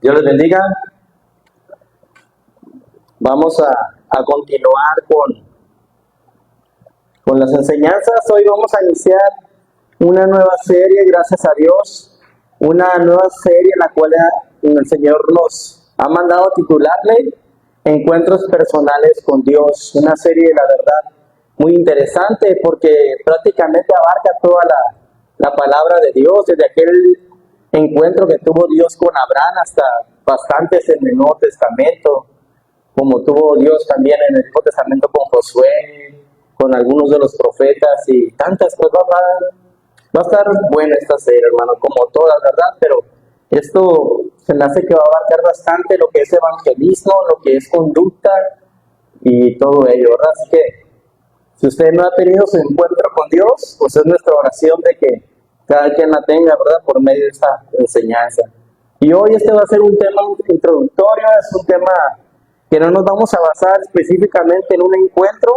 Dios les bendiga. Vamos a continuar con las enseñanzas. Hoy vamos a iniciar una nueva serie, gracias a Dios. Una nueva serie en la cual el Señor nos ha mandado titularle Encuentros Personales con Dios. Una serie, la verdad, muy interesante porque prácticamente abarca toda la palabra de Dios, desde aquel encuentro que tuvo Dios con Abraham hasta bastantes en el Nuevo Testamento, como tuvo Dios también en el Nuevo Testamento con Josué, con algunos de los profetas y tantas cosas. Va a estar buena esta serie, hermano, como todas, ¿verdad? Pero esto se me hace que va a abarcar bastante lo que es evangelismo, lo que es conducta y todo ello, ¿verdad? Así que si usted no ha tenido su encuentro con Dios, pues es nuestra oración de que cada quien la tenga, ¿verdad? Por medio de esta enseñanza. Y hoy este va a ser un tema introductorio, es un tema que no nos vamos a basar específicamente en un encuentro,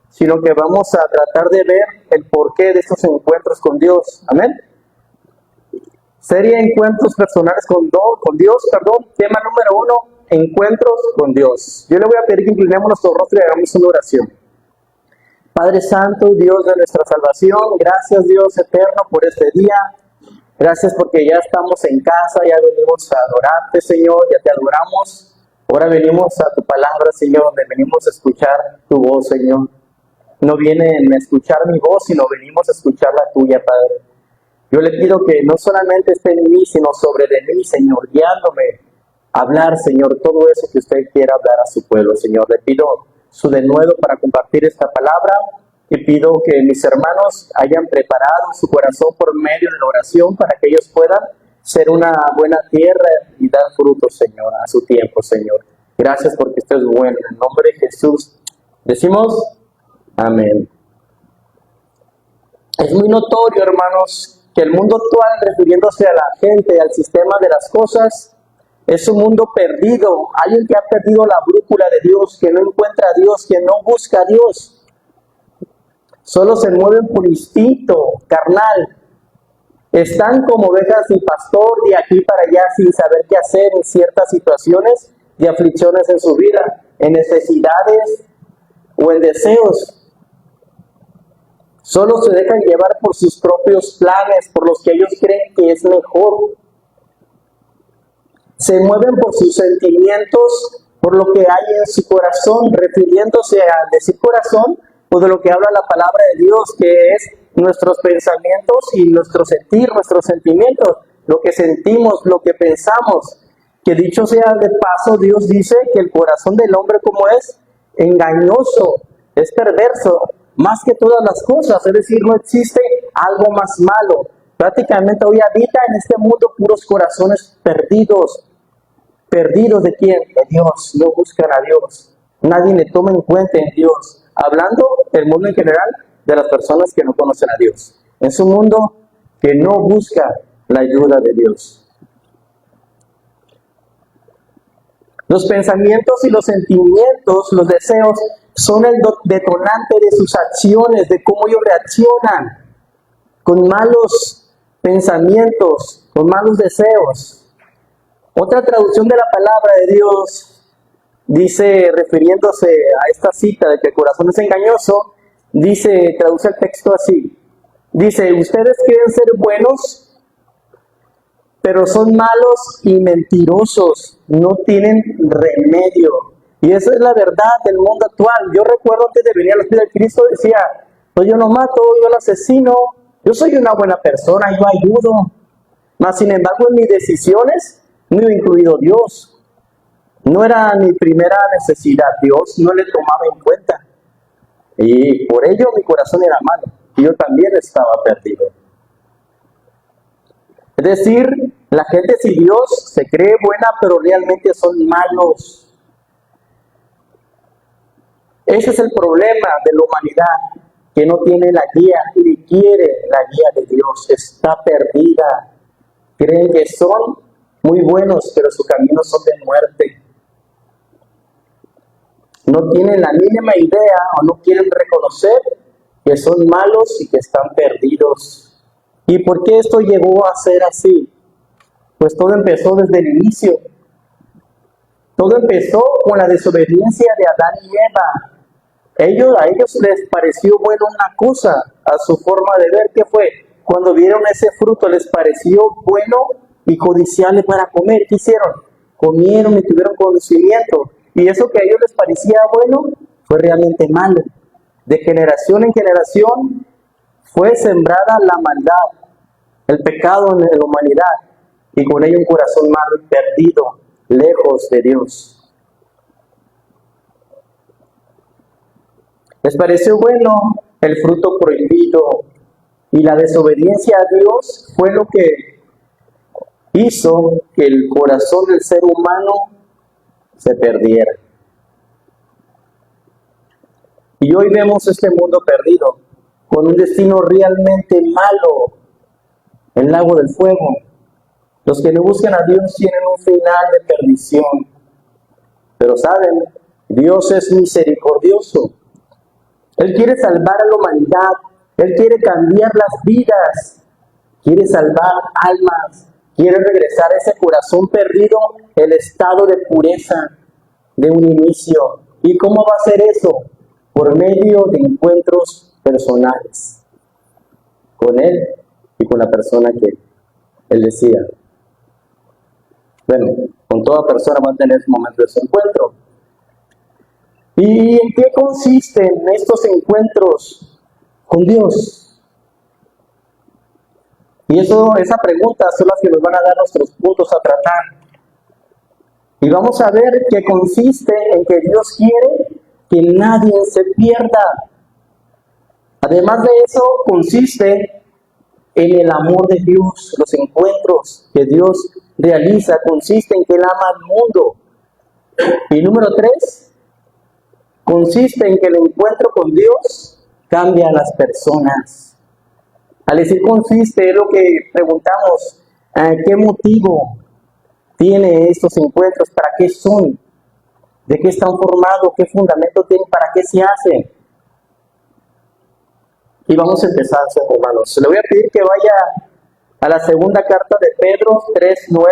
sino que vamos a tratar de ver el porqué de estos encuentros con Dios. Amén. Serie Encuentros Personales con Dios, tema número 1, Encuentros con Dios. Yo le voy a pedir que inclinemos nuestro rostro y hagamos una oración. Padre Santo, Dios de nuestra salvación, gracias Dios eterno por este día. Gracias porque ya estamos en casa, ya venimos a adorarte, Señor, ya te adoramos. Ahora venimos a tu palabra, Señor, donde venimos a escuchar tu voz, Señor. No vienen a escuchar mi voz, sino venimos a escuchar la tuya, Padre. Yo le pido que no solamente esté en mí, sino sobre de mí, Señor, guiándome a hablar, Señor, todo eso que usted quiera hablar a su pueblo, Señor. Le pido su denuedo para compartir esta palabra y pido que mis hermanos hayan preparado su corazón por medio de la oración para que ellos puedan ser una buena tierra y dar frutos, Señor, a su tiempo, Señor. Gracias porque usted es bueno. En el nombre de Jesús decimos amén. Es muy notorio, hermanos, que el mundo actual, refiriéndose a la gente, al sistema de las cosas, es un mundo perdido, alguien que ha perdido la brújula de Dios, que no encuentra a Dios, que no busca a Dios. Solo se mueven por instinto carnal. Están como ovejas sin pastor de aquí para allá sin saber qué hacer en ciertas situaciones de aflicciones en su vida, en necesidades o en deseos. Solo se dejan llevar por sus propios planes, por los que ellos creen que es mejor. Se mueven por sus sentimientos, por lo que hay en su corazón, refiriéndose a decir corazón, pues de lo que habla la palabra de Dios, que es nuestros pensamientos y nuestro sentir, nuestros sentimientos, lo que sentimos, lo que pensamos. Que dicho sea de paso, Dios dice que el corazón del hombre, como es engañoso, es perverso, más que todas las cosas, es decir, no existe algo más malo. Prácticamente hoy habita en este mundo puros corazones perdidos. ¿Perdidos de quién? De Dios. No buscan a Dios. Nadie le toma en cuenta en Dios. Hablando del mundo en general, de las personas que no conocen a Dios. Es un mundo que no busca la ayuda de Dios. Los pensamientos y los sentimientos, los deseos, son el detonante de sus acciones, de cómo ellos reaccionan con malos pensamientos, con malos deseos. Otra traducción de la palabra de Dios dice, refiriéndose a esta cita de que el corazón es engañoso, dice, traduce el texto así, dice, ustedes quieren ser buenos, pero son malos y mentirosos, no tienen remedio. Y esa es la verdad del mundo actual. Yo recuerdo antes de venir a los pies de Cristo, decía, pues yo no mato, yo no asesino, yo soy una buena persona, yo ayudo. Mas sin embargo en mis decisiones no he incluido Dios. No era mi primera necesidad, Dios no le tomaba en cuenta. Y por ello mi corazón era malo. Y yo también estaba perdido. Es decir, la gente sin Dios se cree buena, pero realmente son malos. Ese es el problema de la humanidad, que no tiene la guía, ni quiere la guía de Dios. Está perdida. Creen que son muy buenos, pero sus caminos son de muerte. No tienen la mínima idea o no quieren reconocer que son malos y que están perdidos. ¿Y por qué esto llegó a ser así? Pues todo empezó desde el inicio. Todo empezó con la desobediencia de Adán y Eva. A ellos les pareció bueno una cosa, a su forma de ver, ¿qué fue? Cuando vieron ese fruto les pareció bueno y codiciable para comer. ¿Qué hicieron? Comieron y tuvieron conocimiento. Y eso que a ellos les parecía bueno fue realmente malo. De generación en generación fue sembrada la maldad, el pecado en la humanidad, y con ello un corazón malo y perdido, lejos de Dios. Les pareció bueno el fruto prohibido, y la desobediencia a Dios fue lo que hizo que el corazón del ser humano se perdiera. Y hoy vemos este mundo perdido, con un destino realmente malo, el lago del fuego. Los que no buscan a Dios tienen un final de perdición. Pero saben, Dios es misericordioso. Él quiere salvar a la humanidad. Él quiere cambiar las vidas. Quiere salvar almas. Quiere regresar a ese corazón perdido, el estado de pureza de un inicio. ¿Y cómo va a ser eso? Por medio de encuentros personales con Él y con la persona que Él decida. Bueno, con toda persona va a tener su momento de su encuentro. ¿Y en qué consisten estos encuentros con Dios? Y esa pregunta son las que nos van a dar nuestros puntos a tratar. Y vamos a ver que consiste en que Dios quiere que nadie se pierda. Además de eso, consiste en el amor de Dios. Los encuentros que Dios realiza consiste en que Él ama al mundo. Y número 3, consiste en que el encuentro con Dios cambia a las personas. Al decir consiste es lo que preguntamos, ¿qué motivo tiene estos encuentros? ¿Para qué son? ¿De qué están formados? ¿Qué fundamento tienen? ¿Para qué se hacen? Y vamos a empezar, hermanos. Le voy a pedir que vaya a la segunda carta de Pedro 3:9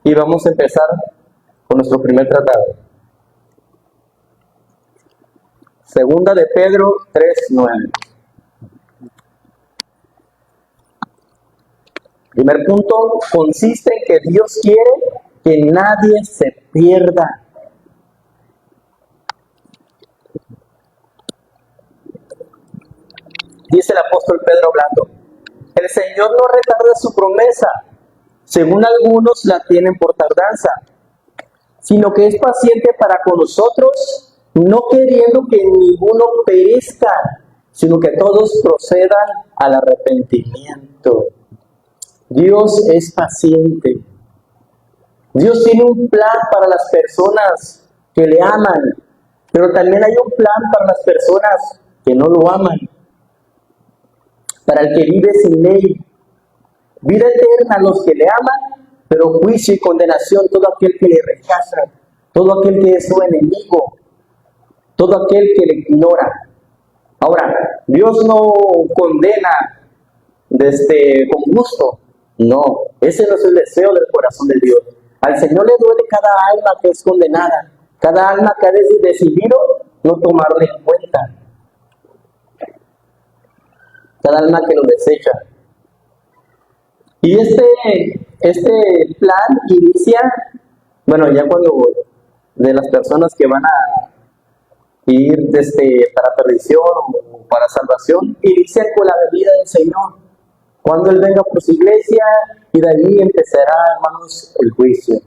y vamos a empezar con nuestro primer tratado. Segunda de Pedro 3:9. Primer punto, consiste en que Dios quiere que nadie se pierda. Dice el apóstol Pedro hablando, el Señor no retarda su promesa, según algunos la tienen por tardanza, sino que es paciente para con nosotros, no queriendo que ninguno perezca, sino que todos procedan al arrepentimiento. Dios es paciente. Dios tiene un plan para las personas que le aman, pero también hay un plan para las personas que no lo aman. Para el que vive sin ley, vida eterna a los que le aman, pero juicio y condenación todo aquel que le rechaza, todo aquel que es su enemigo, todo aquel que le ignora. Ahora, Dios no condena con gusto, no, ese no es el deseo del corazón de Dios. Al Señor le duele cada alma que es condenada, cada alma que ha decidido no tomarle en cuenta, cada alma que lo desecha. Y este plan inicia, bueno, ya cuando de las personas que van a ir para perdición o para salvación, inicia con la venida del Señor, cuando Él venga por su iglesia, y de allí empezará, hermanos, el juicio.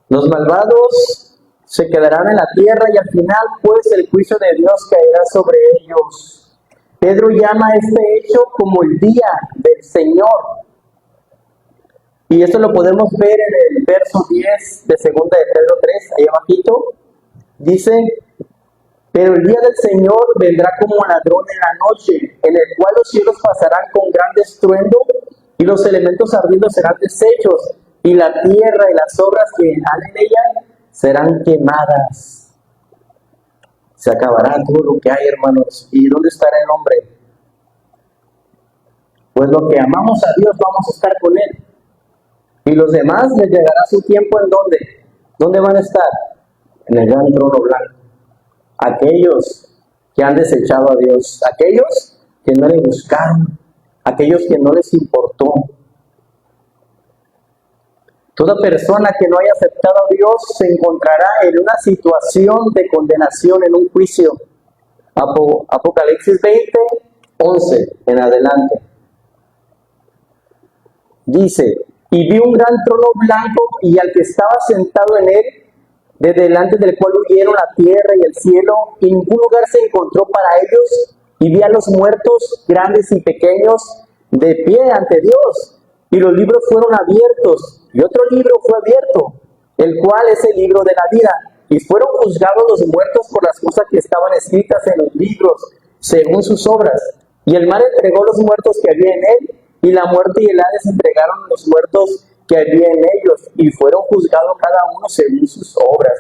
Los malvados se quedarán en la tierra y al final, pues, el juicio de Dios caerá sobre ellos. Pedro llama a este hecho como el día del Señor. Y esto lo podemos ver en el verso 10 de 2 de Pedro 3, ahí abajito. Dice, pero el día del Señor vendrá como ladrón en la noche, en el cual los cielos pasarán con gran estruendo y los elementos ardiendo serán deshechos y la tierra y las obras que han en ella serán quemadas. Se acabará todo lo que hay, hermanos. ¿Y dónde estará el hombre? Pues los que amamos a Dios vamos a estar con Él. Y los demás les llegará su tiempo ¿en dónde? ¿Dónde van a estar? En el gran trono blanco. Aquellos que han desechado a Dios, aquellos que no le buscaron, aquellos que no les importó. Toda persona que no haya aceptado a Dios se encontrará en una situación de condenación, en un juicio. Apocalipsis 20, 11 en adelante. Dice, y vi un gran trono blanco y al que estaba sentado en él, de delante del cual huyeron la tierra y el cielo, y ningún lugar se encontró para ellos, y vi a los muertos, grandes y pequeños, de pie ante Dios, y los libros fueron abiertos, y otro libro fue abierto, el cual es el libro de la vida, y fueron juzgados los muertos por las cosas que estaban escritas en los libros, según sus obras, y el mar entregó los muertos que había en él, y la muerte y el Hades entregaron los muertos que había en ellos, y fueron juzgados cada uno según sus obras.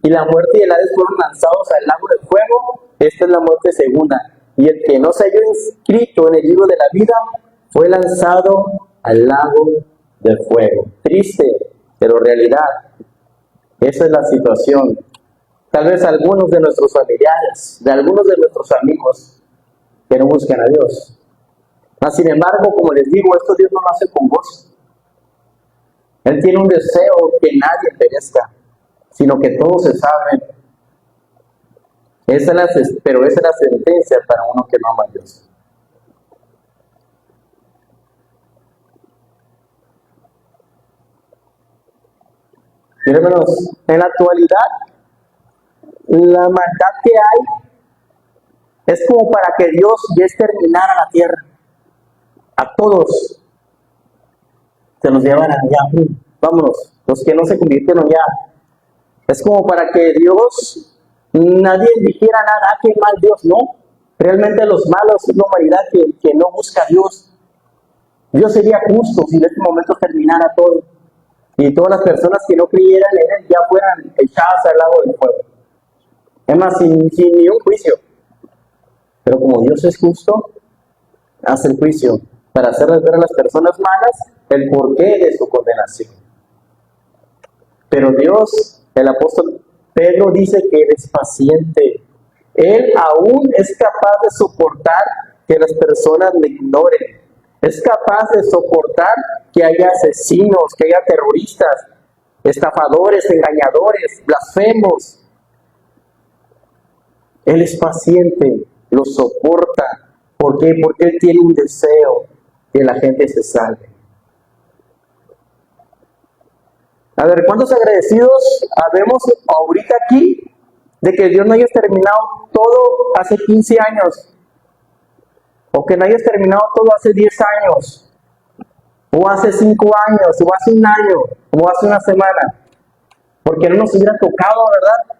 Y la muerte y el Hades fueron lanzados al lago de fuego. Esta es la muerte segunda. Y el que no se halló inscrito en el libro de la vida fue lanzado al lago de fuego. Triste, pero realidad. Esa es la situación. Tal vez algunos de nuestros familiares, de algunos de nuestros amigos, que no buscan a Dios. Mas, sin embargo, como les digo, esto Dios no lo hace con gozo. Él tiene un deseo que nadie perezca, sino que todos se salven. Pero esa es la sentencia para uno que no ama a Dios. Miren, hermanos, en la actualidad, la maldad que hay es como para que Dios ya exterminara la tierra. A todos se los llevan allá. Vámonos, los que no se convirtieron ya. Es como para que Dios, nadie dijera nada, que mal Dios, no. Realmente los malos es la humanidad que no busca a Dios. Dios sería justo si en este momento terminara todo. Y todas las personas que no creyeran en Él ya fueran echadas al lago del fuego. Es más, sin ni un juicio. Pero como Dios es justo, hace el juicio para hacerles ver a las personas malas el porqué de su condenación. Pero Dios, el apóstol Pedro dice que Él es paciente. Él aún es capaz de soportar que las personas le ignoren. Es capaz de soportar que haya asesinos, que haya terroristas, estafadores, engañadores, blasfemos. Él es paciente, lo soporta. ¿Por qué? Porque Él tiene un deseo que la gente se salve. A ver, ¿cuántos agradecidos habemos ahorita aquí de que Dios no haya terminado todo hace 15 años? O que no hayas terminado todo hace 10 años, o hace 5 años, o hace un año, o hace una semana. Porque no nos hubiera tocado, ¿verdad?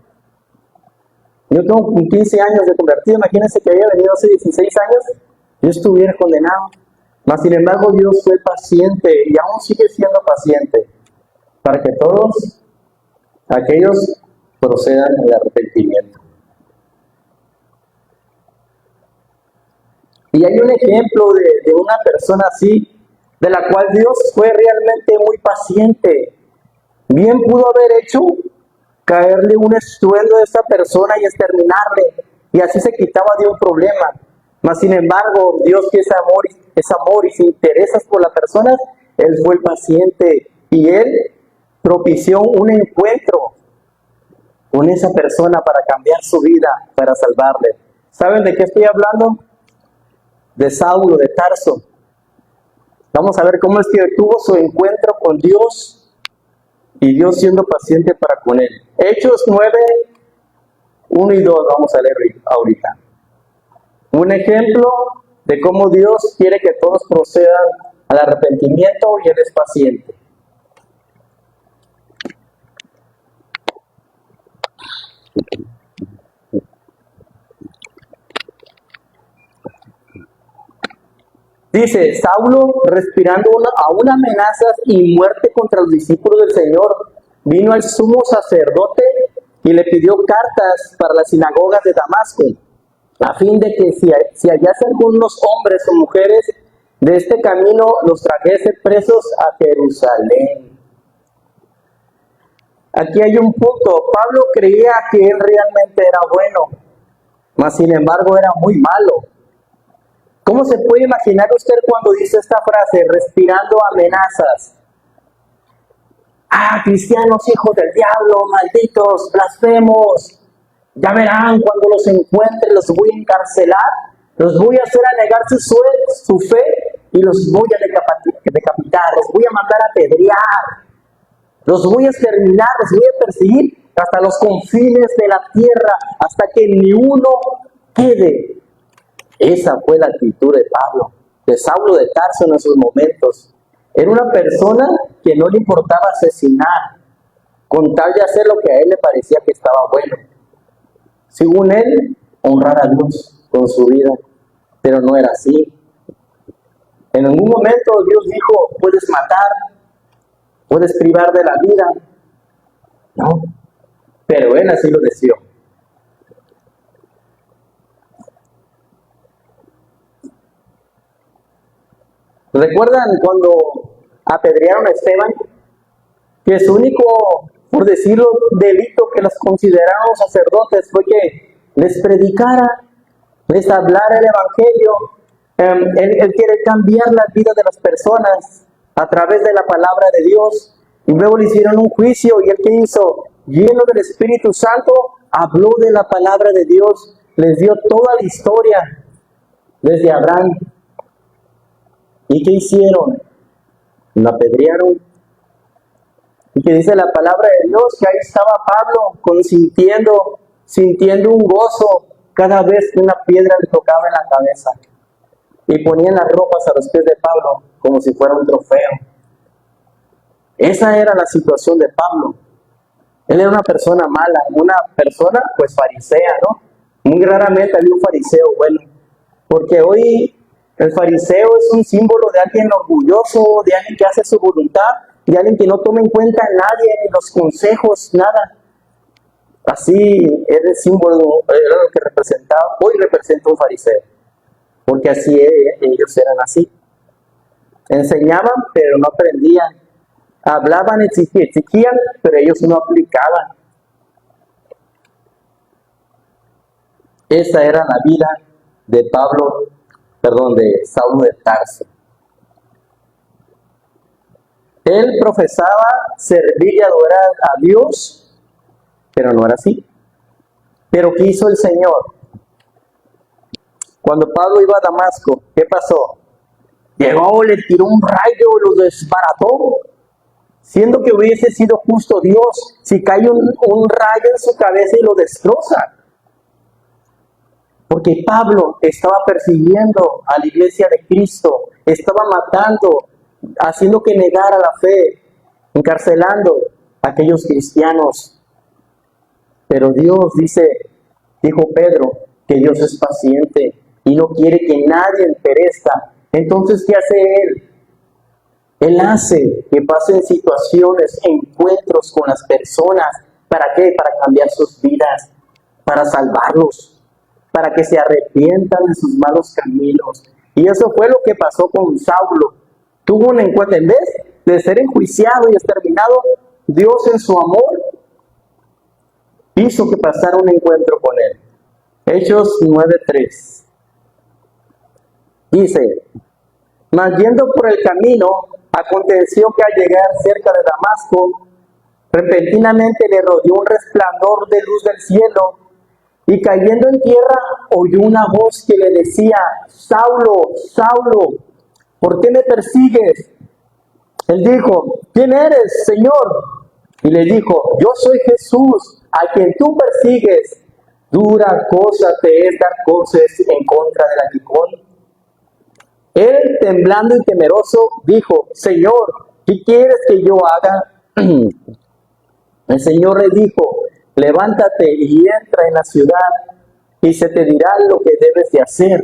Yo tengo 15 años de convertido, imagínense que había venido hace 16 años, yo estuviera condenado. Mas sin embargo Dios fue paciente y aún sigue siendo paciente para que todos aquellos procedan en el arrepentimiento. Y hay un ejemplo de una persona así, de la cual Dios fue realmente muy paciente. Bien pudo haber hecho caerle un estruendo de esta persona y exterminarle, y así se quitaba de un problema. Mas sin embargo, Dios, que es amor y se interesa por las personas, Él fue paciente y Él propició un encuentro con esa persona para cambiar su vida, para salvarle. ¿Saben de qué estoy hablando? De Saulo de Tarso. Vamos a ver cómo es que tuvo su encuentro con Dios y Dios siendo paciente para con él. Hechos 9, 1 y 2 vamos a leer ahorita. Un ejemplo de cómo Dios quiere que todos procedan al arrepentimiento y Él es paciente. Dice, Saulo, respirando aún amenazas y muerte contra los discípulos del Señor, vino al sumo sacerdote y le pidió cartas para las sinagogas de Damasco, a fin de que si hallase algunos hombres o mujeres de este camino, los trajese presos a Jerusalén. Aquí hay un punto. Pablo creía que él realmente era bueno, mas sin embargo era muy malo. ¿Cómo se puede imaginar usted cuando dice esta frase, respirando amenazas? Ah, cristianos, hijos del diablo, malditos, blasfemos. Ya verán, cuando los encuentre, los voy a encarcelar, los voy a hacer a negar su fe y los voy a decapitar, los voy a mandar a apedrear, los voy a exterminar, los voy a perseguir hasta los confines de la tierra, hasta que ni uno quede. Esa fue la actitud de Pablo, de Saulo de Tarso en esos momentos. Era una persona que no le importaba asesinar, con tal de hacer lo que a él le parecía que estaba bueno. Según él, honrar a Dios con su vida, pero no era así. En algún momento Dios dijo, puedes matar, puedes privar de la vida. No, pero él así lo deseó. ¿Recuerdan cuando apedrearon a Esteban? Que su único, por decirlo, delito que los consideraron sacerdotes fue que les predicara, les hablara el Evangelio. Él quiere cambiar la vida de las personas a través de la palabra de Dios. Y luego le hicieron un juicio y él que hizo, lleno del Espíritu Santo, habló de la palabra de Dios, les dio toda la historia desde Abraham. ¿Y qué hicieron? Lo apedrearon. Y que dice la palabra de Dios que ahí estaba Pablo sintiendo un gozo cada vez que una piedra le tocaba en la cabeza. Y ponían las ropas a los pies de Pablo como si fuera un trofeo. Esa era la situación de Pablo. Él era una persona mala, una persona pues farisea, ¿no? Muy raramente había un fariseo bueno, porque hoy el fariseo es un símbolo de alguien orgulloso, de alguien que hace su voluntad, de alguien que no toma en cuenta a nadie, ni los consejos, nada. Así era el símbolo, era lo que representaba, hoy representa un fariseo, porque así ellos eran así. Enseñaban, pero no aprendían. Hablaban, exigían, pero ellos no aplicaban. Esa era la vida de de Saulo de Tarso. Él profesaba servir y adorar a Dios, pero no era así. Pero ¿qué hizo el Señor? Cuando Pablo iba a Damasco, ¿qué pasó? Llegó, le tiró un rayo, lo desbarató. Siendo que hubiese sido justo Dios, si cae un rayo en su cabeza y lo destroza. Porque Pablo estaba persiguiendo a la iglesia de Cristo, estaba matando, haciendo que negara la fe, encarcelando a aquellos cristianos. Pero Dios dijo Pedro, que Dios es paciente y no quiere que nadie perezca. Entonces, ¿qué hace Él? Él hace que pasen situaciones, encuentros con las personas. ¿Para qué? Para cambiar sus vidas, para salvarlos, para que se arrepientan de sus malos caminos. Y eso fue lo que pasó con Saulo. Tuvo un encuentro, en vez de ser enjuiciado y exterminado, Dios en su amor hizo que pasara un encuentro con él. Hechos 9:3. Dice, mas yendo por el camino, aconteció que al llegar cerca de Damasco, repentinamente le rodeó un resplandor de luz del cielo, y cayendo en tierra, oyó una voz que le decía, Saulo, Saulo, ¿por qué me persigues? Él dijo, ¿quién eres, Señor? Y le dijo, yo soy Jesús, a quien tú persigues. Dura cosa te es dar cosas en contra del aguijón. Él, temblando y temeroso, dijo, Señor, ¿qué quieres que yo haga? El Señor le dijo, levántate y entra en la ciudad, y se te dirá lo que debes de hacer.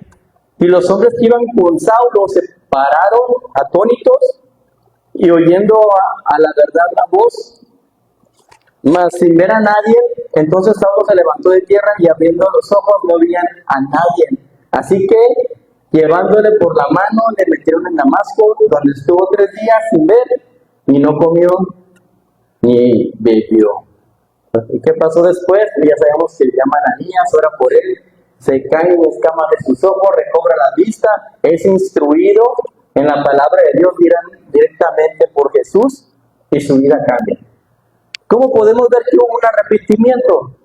Y los hombres que iban con Saulo se pararon atónitos, y oyendo a la verdad la voz, mas sin ver a nadie, entonces Saulo se levantó de tierra y abriendo los ojos no veían a nadie. Así que, llevándole por la mano, le metieron en Damasco, donde estuvo 3 días sin ver y no comió ni bebió. ¿Y qué pasó después? Ya sabemos que llama a Ananías, ora por él, se caen en escamas de sus ojos, recobra la vista, es instruido en la palabra de Dios directamente por Jesús y su vida cambia. ¿Cómo podemos ver que hubo un arrepentimiento?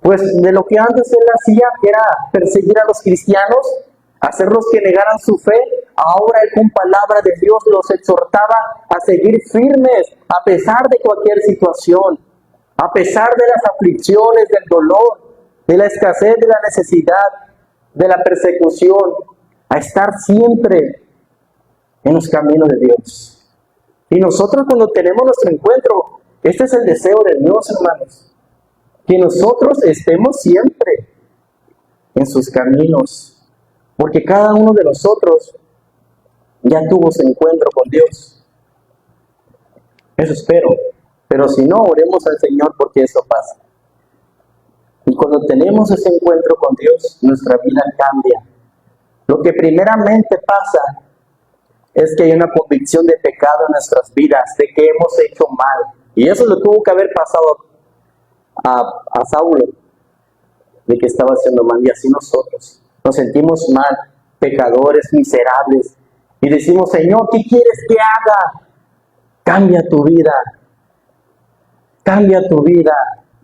Pues de lo que antes él hacía, que era perseguir a los cristianos, hacerlos que negaran su fe, ahora él con palabra de Dios los exhortaba a seguir firmes a pesar de cualquier situación, a pesar de las aflicciones, del dolor, de la escasez, de la necesidad, de la persecución, a estar siempre en los caminos de Dios. Y nosotros cuando tenemos nuestro encuentro, este es el deseo de Dios, hermanos, que nosotros estemos siempre en sus caminos, porque cada uno de nosotros ya tuvo su encuentro con Dios. Eso espero. Pero si no, oremos al Señor porque eso pasa. Y cuando tenemos ese encuentro con Dios, nuestra vida cambia. Lo que primeramente pasa es que hay una convicción de pecado en nuestras vidas, de que hemos hecho mal. Y eso le tuvo que haber pasado a Saulo, de que estaba haciendo mal. Y así nosotros nos sentimos mal, pecadores, miserables. Y decimos, Señor, ¿qué quieres que haga? Cambia tu vida. Cambia tu vida.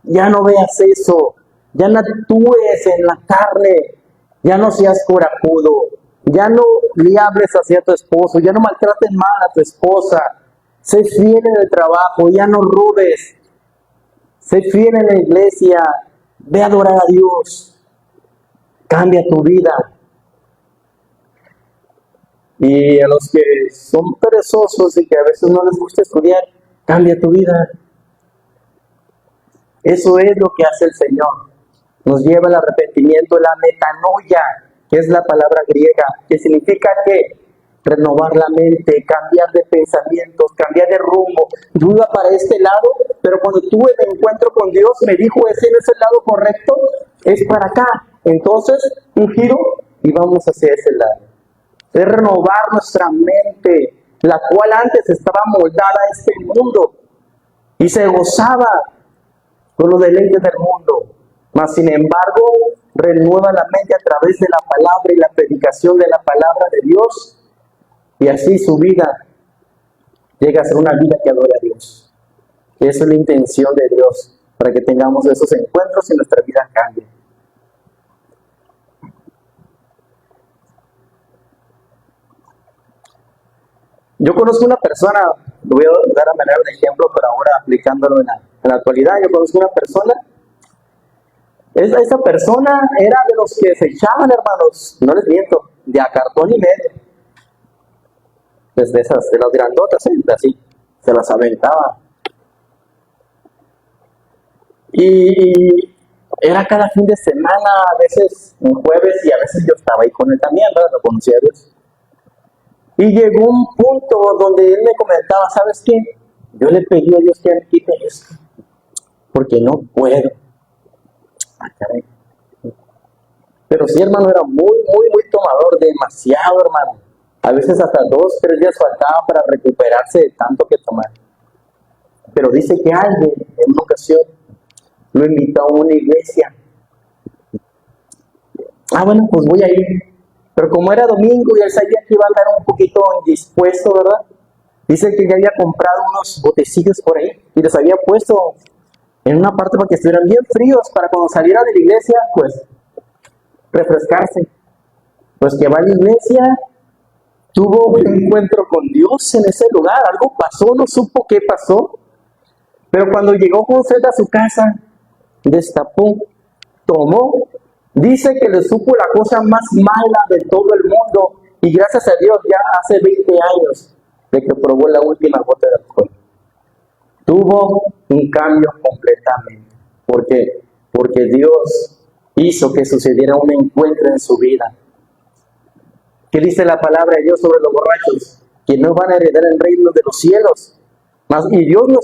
Ya no veas eso. Ya no actúes en la carne. Ya no seas corajudo. Ya no le hables hacia tu esposo. Ya no maltrates mal a tu esposa. Sé fiel en el trabajo. Ya no robes. Sé fiel en la iglesia. Ve a adorar a Dios. Cambia tu vida. Y a los que son perezosos y que a veces no les gusta estudiar, cambia tu vida. Eso es lo que hace el Señor. Nos lleva al arrepentimiento, la metanoia, que es la palabra griega, que significa que renovar la mente, cambiar de pensamientos, cambiar de rumbo. Yo iba para este lado, pero cuando tuve el encuentro con Dios, me dijo, ese no es el lado correcto, es para acá. Entonces, un giro y vamos hacia ese lado. Es renovar nuestra mente, la cual antes estaba moldada a este mundo y se gozaba con los deleites del mundo. Mas, sin embargo, renueva la mente a través de la palabra y la predicación de la palabra de Dios. Y así su vida llega a ser una vida que adora a Dios. Esa es la intención de Dios, para que tengamos esos encuentros y nuestra vida cambie. Yo conozco una persona, lo voy a dar a manera de ejemplo, pero ahora aplicándolo en la actualidad. Yo conozco una persona, esa persona era de los que se echaban, hermanos, no les miento, de a cartón y medio. Desde esas, de las grandotas, así, se las aventaba. Y era cada fin de semana, a veces un jueves, y a veces yo estaba ahí con él también, ¿verdad? Lo conocía a Dios. Y llegó un punto donde él me comentaba, ¿sabes qué? Yo le pedí a Dios que me quite esto, porque no puedo. Pero sí, hermano, era muy tomador, demasiado, hermano. A veces hasta 2, 3 días faltaba para recuperarse de tanto que tomar. Pero dice que alguien, en una ocasión, lo invitó a una iglesia. Bueno, pues voy a ir. Pero como era domingo y él sabía que iba a andar un poquito indispuesto, ¿verdad? Dice que ya había comprado unos botecillos por ahí y los había puesto en una parte para que estuvieran bien fríos para cuando saliera de la iglesia, pues, refrescarse. Pues que va a la iglesia, tuvo un encuentro con Dios en ese lugar, algo pasó, no supo qué pasó, pero cuando llegó José a su casa, destapó, tomó, dice que le supo la cosa más mala de todo el mundo, y gracias a Dios ya hace 20 años de que probó la última gota de alcohol. Tuvo un cambio completamente. ¿Por qué? Porque Dios hizo que sucediera un encuentro en su vida. ¿Qué dice la palabra de Dios sobre los borrachos? Que no van a heredar el reino de los cielos. Y Dios no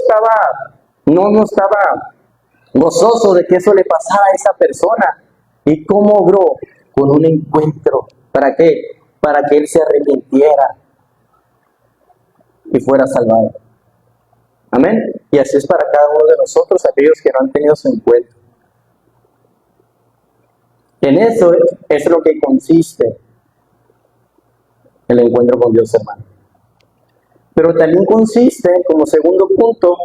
estaba gozoso de que eso le pasara a esa persona. ¿Y cómo obró? Con un encuentro. ¿Para qué? Para que él se arrepintiera y fuera salvado. Amén. Y así es para cada uno de nosotros, aquellos que no han tenido su encuentro. En eso es lo que consiste el encuentro con Dios, hermano. Pero también consiste, como segundo punto,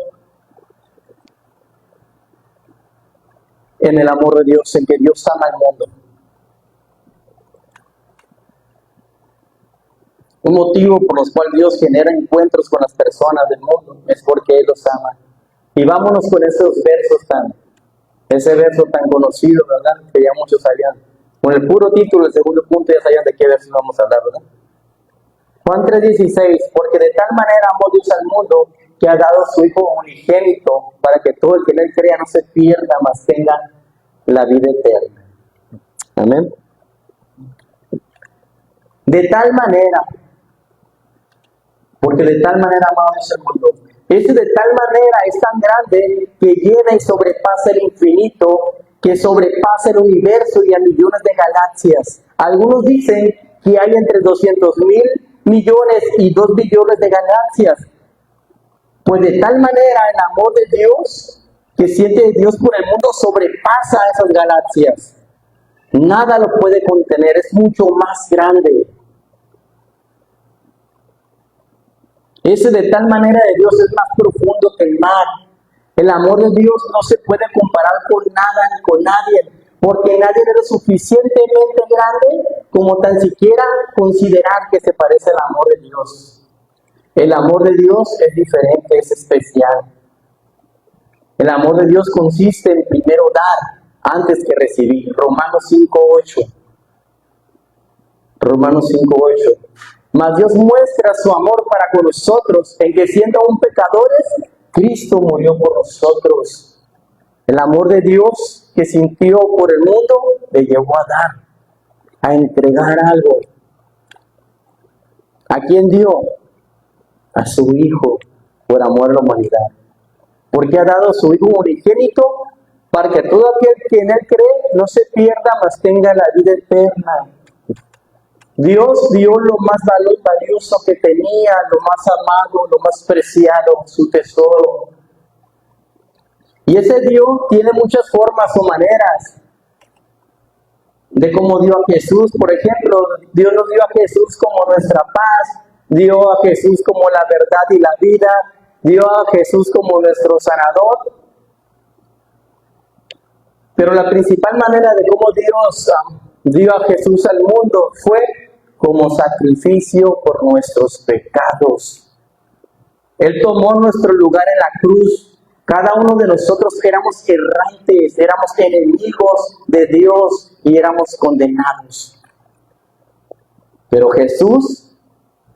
en el amor de Dios, en que Dios ama al mundo. Un motivo por los cual Dios genera encuentros con las personas del mundo es porque Él los ama. Y vámonos con ese verso tan conocido, ¿verdad? Que ya muchos sabían. Con el puro título, el segundo punto, ya sabían de qué verso vamos a hablar, ¿verdad? Juan 3:16, porque de tal manera amó Dios al mundo que ha dado a su Hijo unigénito para que todo el que en Él crea no se pierda, mas tenga la vida eterna. Amén. De tal manera, porque de tal manera amado Dios al mundo. Ese de tal manera es tan grande que llena y sobrepasa el infinito, que sobrepasa el universo y a millones de galaxias. Algunos dicen que hay entre 200,000 millones y 2 billones de galaxias. Pues de tal manera el amor de Dios que siente Dios por el mundo sobrepasa esas galaxias. Nada lo puede contener, es mucho más grande. Ese de tal manera de Dios es más profundo que el mar. El amor de Dios no se puede comparar con nada ni con nadie, porque nadie es lo suficientemente grande como tan siquiera considerar que se parece al amor de Dios. El amor de Dios es diferente, es especial. El amor de Dios consiste en primero dar antes que recibir. Romanos 5:8. Romanos 5:8. Mas Dios muestra su amor para con nosotros en que siendo aún pecadores, Cristo murió por nosotros. El amor de Dios que sintió por el mundo le llevó a dar, a entregar algo. ¿A quién dio? A su Hijo, por amor a la humanidad. Porque ha dado a su Hijo unigénito para que todo aquel que en Él cree no se pierda, mas tenga la vida eterna. Dios dio lo más valioso que tenía, lo más amado, lo más preciado, su tesoro. Y ese Dios tiene muchas formas o maneras de cómo dio a Jesús. Por ejemplo, Dios nos dio a Jesús como nuestra paz, dio a Jesús como la verdad y la vida, dio a Jesús como nuestro sanador. Pero la principal manera de cómo Dios dio a Jesús al mundo fue como sacrificio por nuestros pecados. Él tomó nuestro lugar en la cruz. Cada uno de nosotros éramos errantes, éramos enemigos de Dios y éramos condenados. Pero Jesús,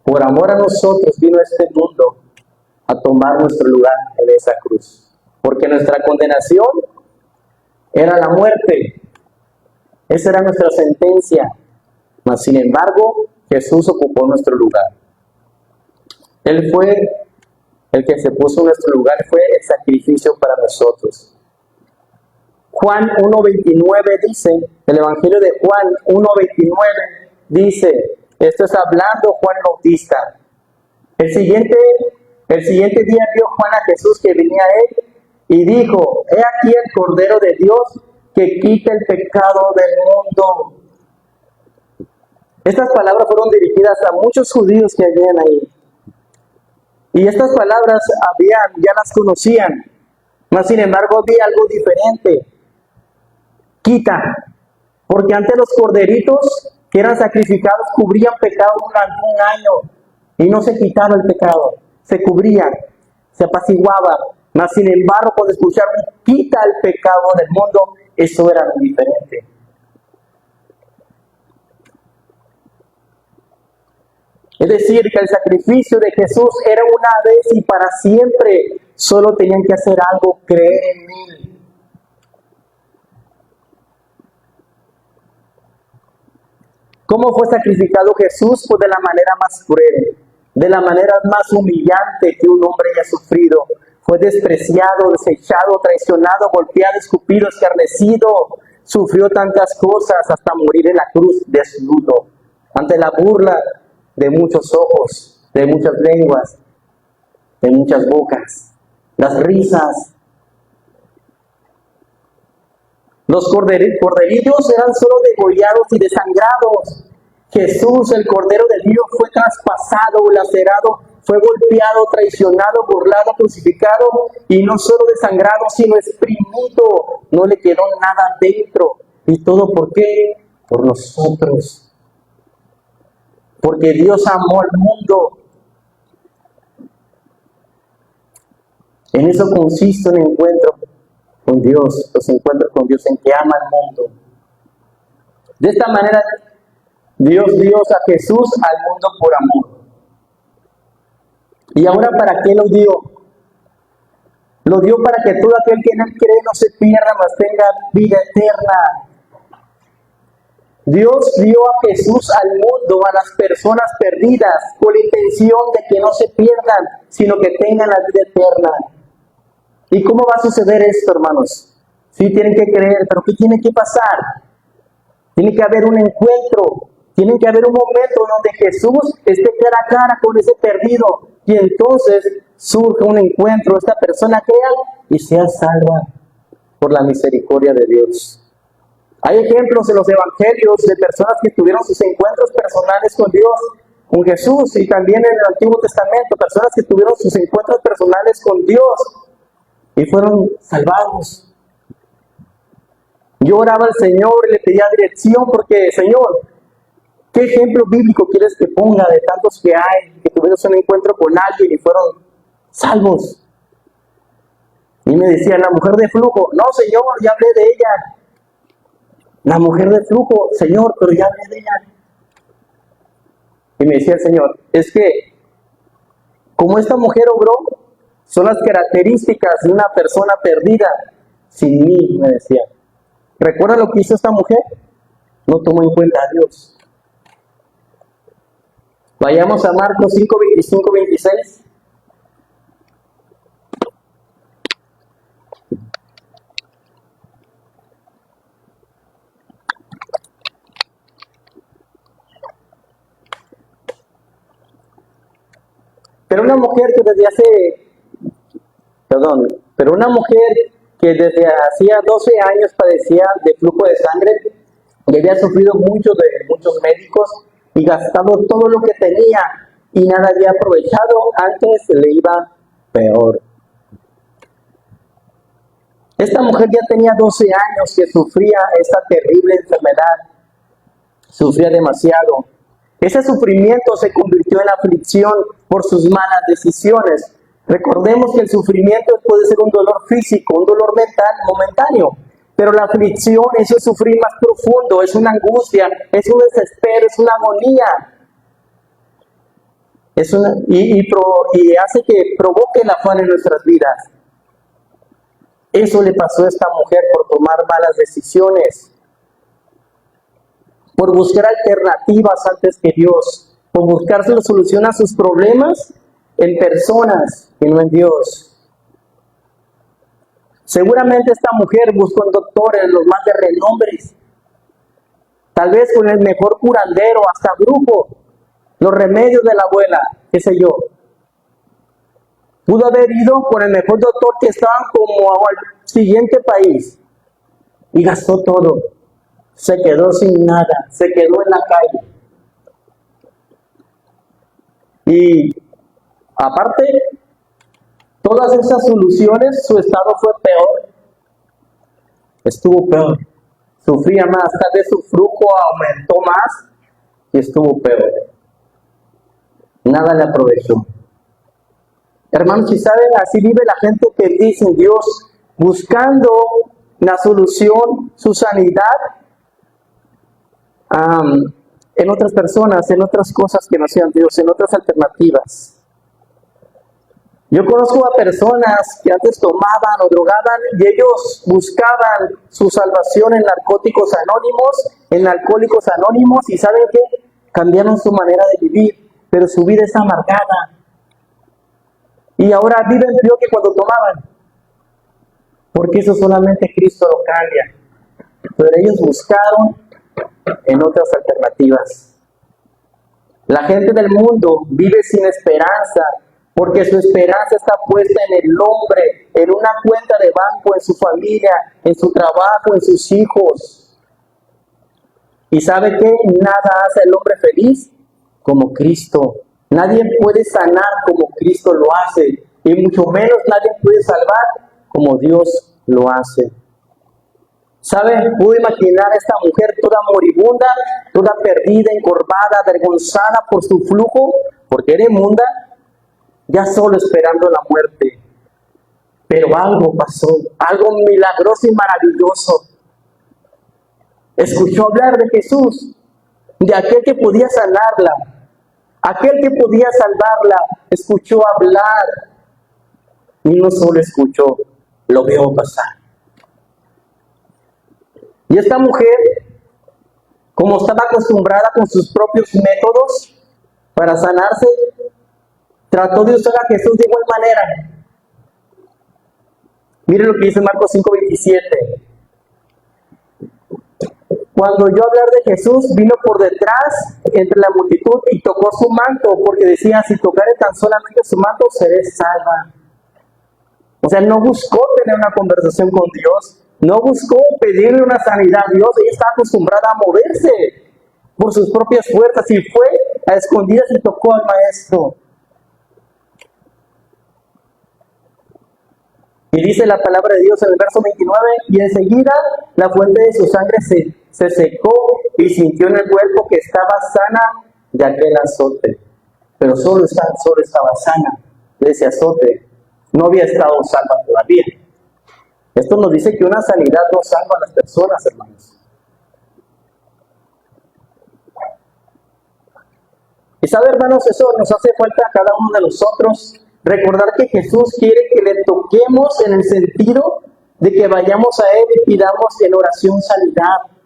por amor a nosotros, vino a este mundo a tomar nuestro lugar en esa cruz. Porque nuestra condenación era la muerte. Esa era nuestra sentencia. Mas, sin embargo, Jesús ocupó nuestro lugar. Él fue el que se puso en nuestro lugar, fue el sacrificio para nosotros. Juan 1:29 dice, el Evangelio de Juan 1:29 dice, esto es hablando Juan el Bautista. El siguiente día vio Juan a Jesús que venía a él y dijo, he aquí el Cordero de Dios que quita el pecado del mundo. Estas palabras fueron dirigidas a muchos judíos que habían ahí. Y estas palabras ya las conocían. Mas sin embargo había algo diferente. Quita. Porque antes los corderitos que eran sacrificados cubrían pecado durante un año. Y no se quitaba el pecado. Se cubría. Se apaciguaba. Mas sin embargo cuando escucharon quita el pecado del mundo, eso era muy diferente. Es decir, que el sacrificio de Jesús era una vez y para siempre. Solo tenían que hacer algo, creer en Él. ¿Cómo fue sacrificado Jesús? Pues de la manera más cruel, de la manera más humillante que un hombre haya sufrido. Fue despreciado, desechado, traicionado, golpeado, escupido, escarnecido. Sufrió tantas cosas hasta morir en la cruz desnudo, ante la burla de muchos ojos, de muchas lenguas, de muchas bocas. las risas. Los corderillos eran solo degollados y desangrados. Jesús, el Cordero de Dios, fue traspasado, lacerado, fue golpeado, traicionado, burlado, crucificado, y no solo desangrado, sino exprimido. No le quedó nada dentro. ¿Y todo por qué? Por nosotros. Porque Dios amó al mundo. En eso consiste un encuentro con Dios, los encuentros con Dios, en que ama al mundo. De esta manera, Dios dio a Jesús al mundo por amor. ¿Y ahora para qué lo dio? Lo dio para que todo aquel que en él cree no se pierda, mas tenga vida eterna. Dios dio a Jesús al mundo, a las personas perdidas, con la intención de que no se pierdan, sino que tengan la vida eterna. ¿Y cómo va a suceder esto, hermanos? Sí, tienen que creer, pero ¿qué tiene que pasar? Tiene que haber un encuentro, tiene que haber un momento donde Jesús esté cara a cara con ese perdido, y entonces surge un encuentro, esta persona crea y sea salva por la misericordia de Dios. Hay ejemplos en los evangelios de personas que tuvieron sus encuentros personales con Dios, con Jesús, y también en el Antiguo Testamento, personas que tuvieron sus encuentros personales con Dios y fueron salvados. Yo oraba al Señor y le pedía dirección porque, Señor, ¿qué ejemplo bíblico quieres que ponga de tantos que hay, que tuvieron un encuentro con alguien y fueron salvos? Y me decía, la mujer de flujo, no, Señor, ya hablé de ella. La mujer de flujo, Señor, pero ya hablé de ella. Y me decía el Señor, es que como esta mujer obró, son las características de una persona perdida. Sin mí, me decía. ¿Recuerda lo que hizo esta mujer? No tomó en cuenta a Dios. Vayamos a Marcos 5, 25, 26. Pero una mujer que desde hacía 12 años padecía de flujo de sangre y había sufrido mucho de muchos médicos y gastado todo lo que tenía y nada había aprovechado, antes le iba peor. Esta mujer ya tenía 12 años que sufría esta terrible enfermedad, sufría demasiado. Ese sufrimiento se convirtió en aflicción por sus malas decisiones. Recordemos que el sufrimiento puede ser un dolor físico, un dolor mental momentáneo, pero la aflicción es un sufrir más profundo, es una angustia, es un desespero, es una agonía. Y hace que provoque el afán en nuestras vidas. Eso le pasó a esta mujer por tomar malas decisiones, por buscar alternativas antes que Dios, por buscar la solución a sus problemas en personas y no en Dios. Seguramente esta mujer buscó un doctor en los más de renombre, tal vez con el mejor curandero, hasta brujo, los remedios de la abuela, qué sé yo. Pudo haber ido con el mejor doctor que estaba como al siguiente país y gastó todo. Se quedó sin nada, se quedó en la calle. Y aparte, todas esas soluciones, su estado fue peor. Estuvo peor. Sufría más, tal vez su flujo aumentó más y estuvo peor. Nada le aprovechó. Hermanos, si saben, así vive la gente que dice en Dios, buscando la solución, su sanidad, en otras personas, en otras cosas que no sean Dios, en otras alternativas. Yo conozco a personas que antes tomaban o drogaban y ellos buscaban su salvación en narcóticos anónimos, en alcohólicos anónimos, y ¿saben qué? Cambiaron su manera de vivir, pero su vida es amargada. Y ahora viven peor que cuando tomaban, porque eso solamente Cristo lo cambia. Pero ellos buscaron en otras alternativas. La gente del mundo vive sin esperanza porque su esperanza está puesta en el hombre, en una cuenta de banco, en su familia, en su trabajo, en sus hijos. ¿Y sabe qué? Nada hace al hombre feliz como Cristo. Nadie puede sanar como Cristo lo hace, y mucho menos nadie puede salvar como Dios lo hace. ¿Sabe? Pude imaginar a esta mujer toda moribunda, toda perdida, encorvada, avergonzada por su flujo, porque era inmunda, ya solo esperando la muerte. Pero algo pasó, algo milagroso y maravilloso. Escuchó hablar de Jesús, de aquel que podía sanarla, aquel que podía salvarla. Escuchó hablar y no solo escuchó, lo vio pasar. Y esta mujer, como estaba acostumbrada con sus propios métodos para sanarse, trató de usar a Jesús de igual manera. Mire lo que dice Marcos 5:27. Cuando oyó hablar de Jesús, vino por detrás entre la multitud y tocó su manto, porque decía, si tocare tan solamente su manto, seré salva. O sea, no buscó tener una conversación con Dios, no buscó pedirle una sanidad a Dios. Ella estaba acostumbrada a moverse por sus propias fuerzas y fue a escondidas y tocó al maestro. Y dice la palabra de Dios en el verso 29, y enseguida la fuente de su sangre se secó y sintió en el cuerpo que estaba sana de aquel azote. Pero solo estaba sana de ese azote. No había estado salva todavía. Esto nos dice que una sanidad no salva a las personas, hermanos. Y sabe, hermanos, eso nos hace falta a cada uno de nosotros. Recordar que Jesús quiere que le toquemos en el sentido de que vayamos a Él y pidamos en oración sanidad.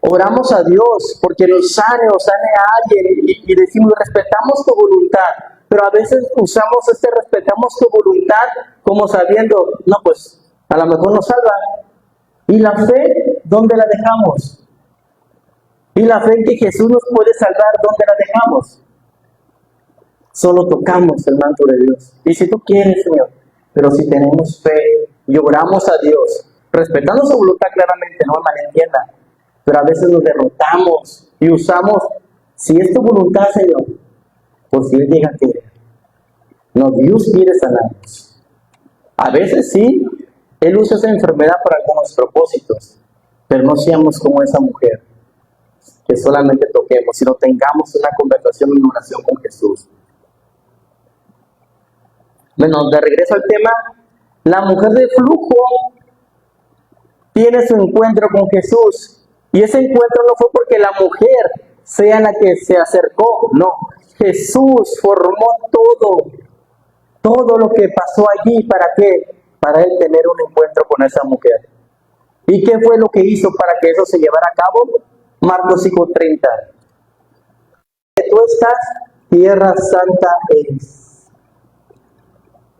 Oramos a Dios porque nos sane o sane a alguien y decimos, respetamos tu voluntad. Pero a veces usamos respetamos tu voluntad como sabiendo, no, pues a lo mejor nos salva. ¿Y la fe, dónde la dejamos? ¿Y la fe en que Jesús nos puede salvar, dónde la dejamos? Solo tocamos el manto de Dios. Y si tú quieres, Señor, pero si tenemos fe y oramos a Dios, respetando su voluntad claramente, no me malentienda, pero a veces nos derrotamos y usamos, si es tu voluntad, Señor, por si Él llega a querer. No, Dios quiere sanarnos. A veces sí, Él usa esa enfermedad para algunos propósitos, pero no seamos como esa mujer, que solamente toquemos, sino tengamos una conversación y una oración con Jesús. Bueno, de regreso al tema, la mujer de flujo tiene su encuentro con Jesús. Y ese encuentro no fue porque la mujer sea la que se acercó, no. Jesús formó todo lo que pasó allí. ¿Para qué? Para Él tener un encuentro con esa mujer. ¿Y qué fue lo que hizo para que eso se llevara a cabo? Marcos 5:30. Tú estás, tierra santa es.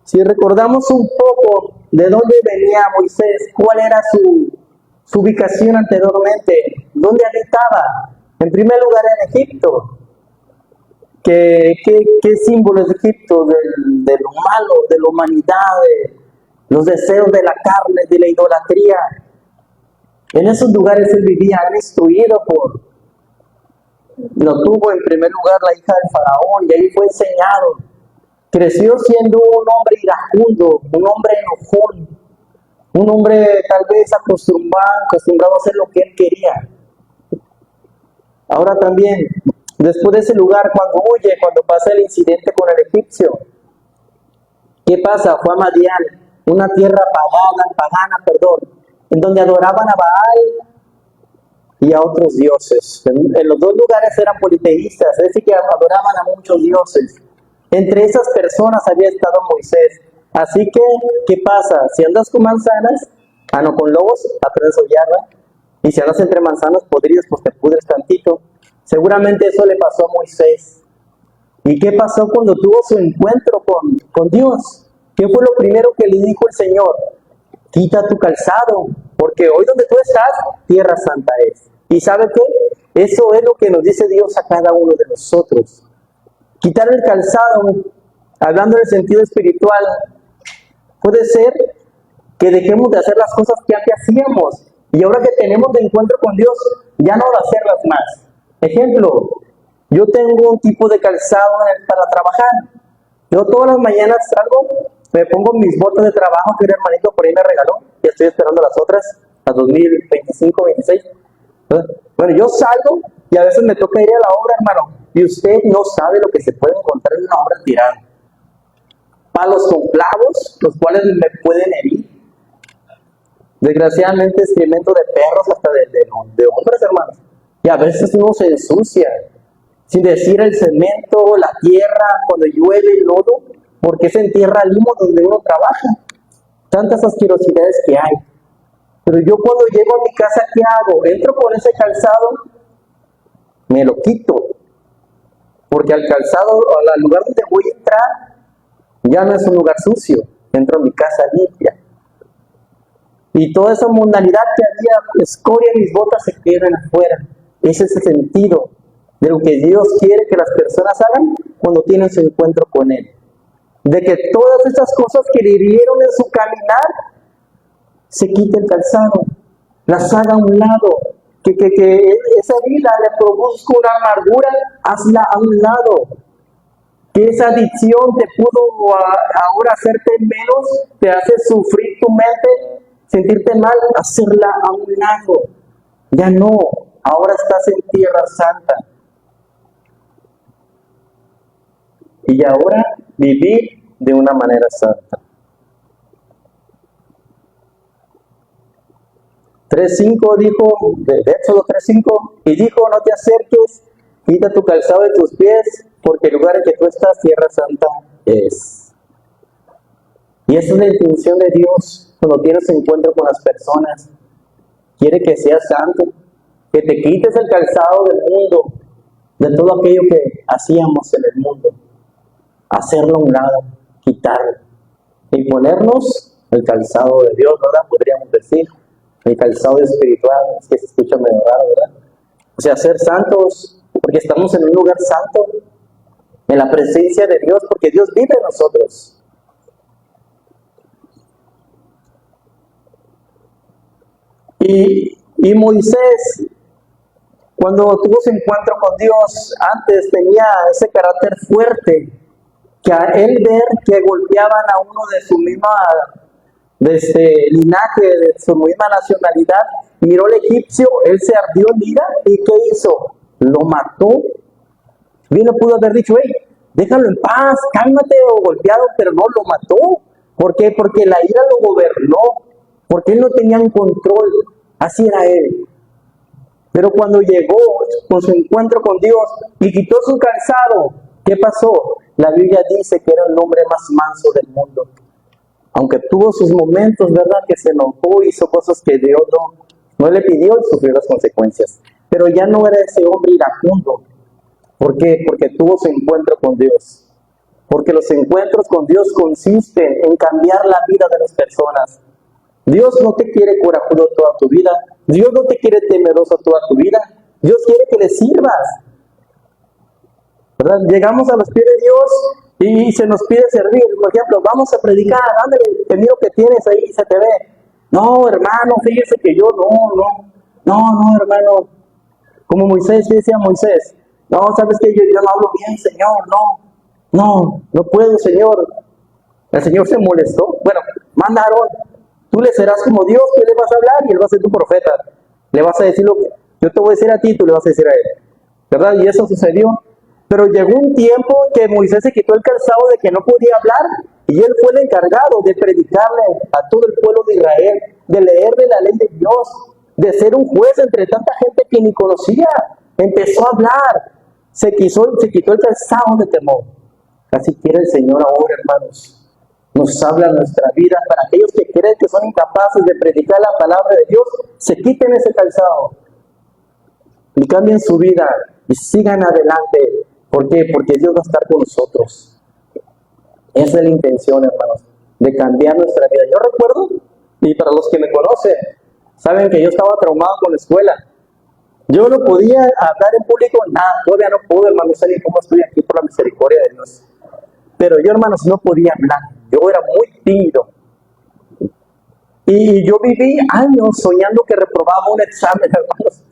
Si recordamos un poco de dónde venía Moisés, cuál era su ubicación anteriormente, dónde habitaba. En primer lugar en Egipto. ¿Qué símbolo es Egipto? De lo malo, de la humanidad, de los deseos de la carne, de la idolatría. En esos lugares él vivía, era instruido lo tuvo en primer lugar la hija del faraón y ahí fue enseñado. Creció siendo un hombre iracundo, un hombre enojón, un hombre tal vez acostumbrado a hacer lo que él quería. Ahora también, después de ese lugar, cuando pasa el incidente con el egipcio, ¿qué pasa? Fue a Madián, una tierra pagana, en donde adoraban a Baal y a otros dioses. En los dos lugares eran politeístas, es decir, que adoraban a muchos dioses. Entre esas personas había estado Moisés. Así que, ¿qué pasa? Si andas con manzanas, con lobos, aprendes a odiarla. Y si andas entre manzanas podridas, pues te pudres tantito. Seguramente eso le pasó a Moisés. ¿Y qué pasó cuando tuvo su encuentro con Dios? ¿Qué fue lo primero que le dijo el Señor? Quita tu calzado, porque hoy donde tú estás, tierra santa es. ¿Y sabe qué? Eso es lo que nos dice Dios a cada uno de nosotros. Quitar el calzado, hablando en el sentido espiritual, puede ser que dejemos de hacer las cosas que antes hacíamos y ahora que tenemos de encuentro con Dios, ya no de hacerlas más. Ejemplo, yo tengo un tipo de calzado para trabajar. Yo todas las mañanas salgo, me pongo mis botas de trabajo que un hermanito por ahí me regaló, y estoy esperando las otras, a 2025, 26. Bueno, yo salgo y a veces me toca ir a la obra, hermano, y usted no sabe lo que se puede encontrar en una obra tirada. Palos con clavos, los cuales me pueden herir. Desgraciadamente, excremento de perros, hasta de hombres, hermanos. Y a veces uno se ensucia, sin decir el cemento, la tierra, cuando llueve el lodo, porque se entierra limo donde uno trabaja. Tantas asquerosidades que hay. Pero yo cuando llego a mi casa, ¿qué hago? Entro con ese calzado, me lo quito. Porque al calzado, al lugar donde voy a entrar, ya no es un lugar sucio. Entro a mi casa limpia. Y toda esa mundanidad que había, escoria en mis botas, se quedan afuera. Ese es el sentido de lo que Dios quiere que las personas hagan cuando tienen su encuentro con Él. De que todas estas cosas que le hirieron en su caminar, se quite el calzado, las haga a un lado. Que esa vida le produzca una amargura, hazla a un lado. Que esa adicción te pudo ahora hacerte menos, te hace sufrir tu mente, sentirte mal, hacerla a un lado. Ya no, ahora estás en tierra santa. Y ahora vivir de una manera santa. 3.5 dijo, de Éxodo 3.5, y dijo, no te acerques, quita tu calzado de tus pies, porque el lugar en que tú estás, tierra santa es. Y esa es la intención de Dios cuando tienes encuentro con las personas. Quiere que seas santo, que te quites el calzado del mundo, de todo aquello que hacíamos en el mundo. Hacerlo a un lado, quitarlo, y ponernos el calzado de Dios, ¿verdad? Podríamos decir, el calzado espiritual, es que se escucha medio raro, ¿verdad? O sea, ser santos, porque estamos en un lugar santo, en la presencia de Dios, porque Dios vive en nosotros. Y Moisés, cuando tuvo su encuentro con Dios, antes tenía ese carácter fuerte, que a él ver que golpeaban a uno de su misma linaje, de su misma nacionalidad, miró al egipcio, él se ardió en ira, ¿y qué hizo? Lo mató. Bien le pudo haber dicho, hey, déjalo en paz, cálmate o golpeado, pero no, lo mató. ¿Por qué? Porque la ira lo gobernó, porque él no tenía control, así era él. Pero cuando llegó con su encuentro con Dios y quitó su calzado, ¿qué pasó? La Biblia dice que era el hombre más manso del mundo. Aunque tuvo sus momentos, ¿verdad? Que se enojó, hizo cosas que Dios no le pidió y sufrió las consecuencias. Pero ya no era ese hombre iracundo. ¿Por qué? Porque tuvo su encuentro con Dios. Porque los encuentros con Dios consisten en cambiar la vida de las personas. Dios no te quiere corajudo toda tu vida. Dios no te quiere temeroso toda tu vida. Dios quiere que le sirvas. ¿Verdad? Llegamos a los pies de Dios y se nos pide servir. Por ejemplo, vamos a predicar, ándale, el mío que tienes ahí se te ve. No, hermano, fíjese que yo no, hermano. Como Moisés, ¿qué decía Moisés? No, sabes que yo no hablo bien, Señor, no puedo, Señor. El Señor se molestó. Bueno, manda a Aarón, tú le serás como Dios, tú le vas a hablar y él va a ser tu profeta. Le vas a decir lo que yo te voy a decir a ti, tú le vas a decir a él. ¿Verdad? Y eso sucedió. Pero llegó un tiempo que Moisés se quitó el calzado de que no podía hablar y él fue el encargado de predicarle a todo el pueblo de Israel, de leer de la ley de Dios, de ser un juez entre tanta gente que ni conocía. Empezó a hablar, se quitó el calzado de temor. Así quiere el Señor ahora, hermanos. Nos habla en nuestra vida para aquellos que creen que son incapaces de predicar la palabra de Dios, se quiten ese calzado y cambien su vida y sigan adelante. ¿Por qué? Porque Dios va a estar con nosotros. Esa es la intención, hermanos, de cambiar nuestra vida. Yo recuerdo, y para los que me conocen, saben que yo estaba traumado con la escuela. Yo no podía hablar en público, nada, todavía no puedo, hermanos, saben cómo estoy aquí por la misericordia de Dios. Pero yo, hermanos, no podía hablar, yo era muy tímido. Y yo viví años soñando que reprobaba un examen, hermanos.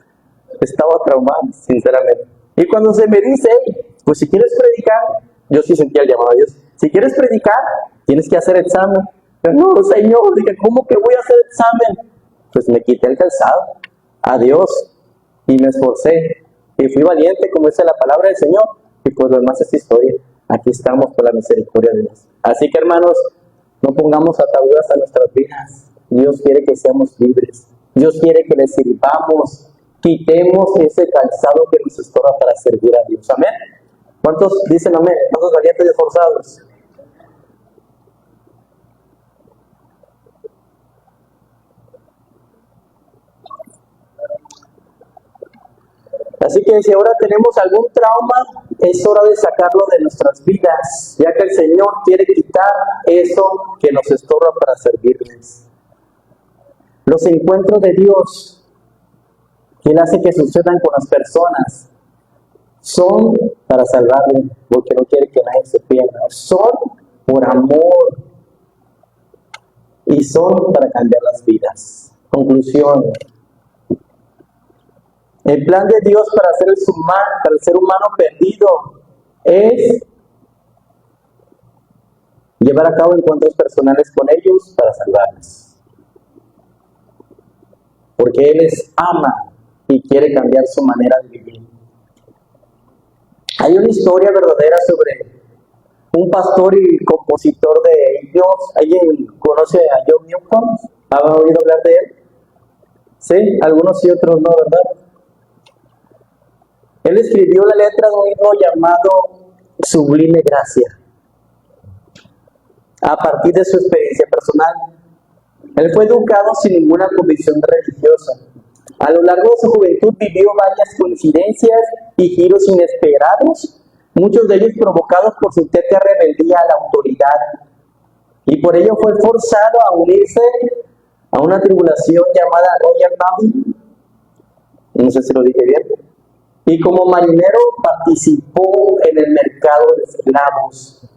Estaba traumado, sinceramente. Y cuando se me dice, pues si quieres predicar, yo sí sentía el llamado a Dios. Si quieres predicar, tienes que hacer examen. Pero no, Señor, dije, ¿cómo que voy a hacer examen? Pues me quité el calzado, adiós, y me esforcé. Y fui valiente, como dice la palabra del Señor. Y pues lo demás es historia. Aquí estamos por la misericordia de Dios. Así que, hermanos, no pongamos ataduras a nuestras vidas. Dios quiere que seamos libres. Dios quiere que le sirvamos. Quitemos ese calzado que nos estorba para servir a Dios. Amén. ¿Cuántos dicen amén? ¿Cuántos valientes y esforzados? Así que si ahora tenemos algún trauma, es hora de sacarlo de nuestras vidas, ya que el Señor quiere quitar eso que nos estorba para servirles. Los encuentros de Dios que Él hace que sucedan con las personas son para salvarle, porque no quiere que nadie se pierda. Son por amor y son para cambiar las vidas. Conclusión. El plan de Dios para el ser humano perdido es llevar a cabo encuentros personales con ellos para salvarles. Porque Él les ama y quiere cambiar su manera de vivir. Hay una historia verdadera sobre un pastor y compositor de himnos. ¿Alguien conoce a John Newton? ¿Han oído hablar de él? Sí, algunos sí, otros no, ¿verdad? Él escribió la letra de un himno llamado Sublime Gracia, a partir de su experiencia personal. Él fue educado sin ninguna convicción religiosa. A lo largo de su juventud vivió varias coincidencias y giros inesperados, muchos de ellos provocados por su terca rebeldía a la autoridad. Y por ello fue forzado a unirse a una tribulación llamada Royal Navy. No sé si lo dije bien. Y como marinero participó en el mercado de esclavos.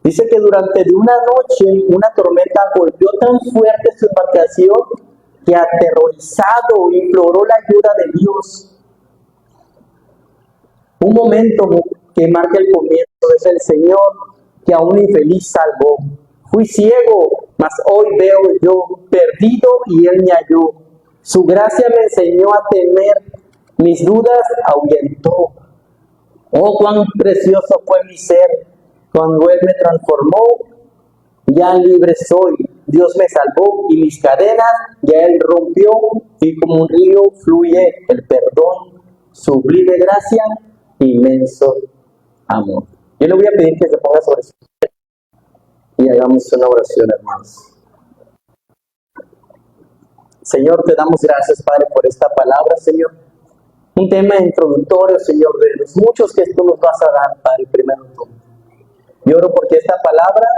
Dice que durante una noche una tormenta golpeó tan fuerte su embarcación que aterrorizado imploró la ayuda de Dios. Un momento que marca el comienzo es el Señor que a un infeliz salvó. Fui ciego, mas hoy veo yo, perdido y Él me halló. Su gracia me enseñó a temer, mis dudas ahuyentó. Oh, cuán precioso fue mi ser cuando Él me transformó. Ya libre soy, Dios me salvó y mis cadenas ya Él rompió, y como un río fluye el perdón, sublime gracia, inmenso amor. Yo le voy a pedir que se ponga sobre su y hagamos una oración, hermanos. Señor, te damos gracias, Padre, por esta palabra, Señor. Un tema introductorio, Señor, de los muchos que tú nos vas a dar, Padre, primero tú. Yo oro porque esta palabra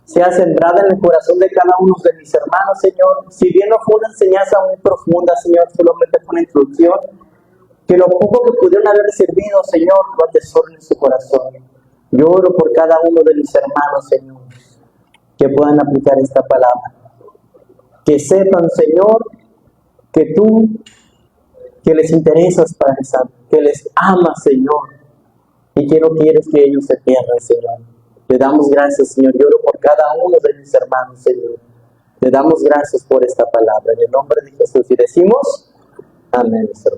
sea sembrada en el corazón de cada uno de mis hermanos, Señor. Si bien no fue una enseñanza muy profunda, Señor, solamente fue una introducción, que lo poco que pudieron haber servido, Señor, lo atesoren en su corazón. Yo oro por cada uno de mis hermanos, Señor, que puedan aplicar esta palabra. Que sepan, Señor, que tú, que les interesas, Padre Santo, que les amas, Señor, y que no quieres que ellos se pierdan, Señor. Te damos gracias, Señor. Yo oro por cada uno de mis hermanos, Señor. Te damos gracias por esta palabra. En el nombre de Jesús. Y decimos, amén, hermanos.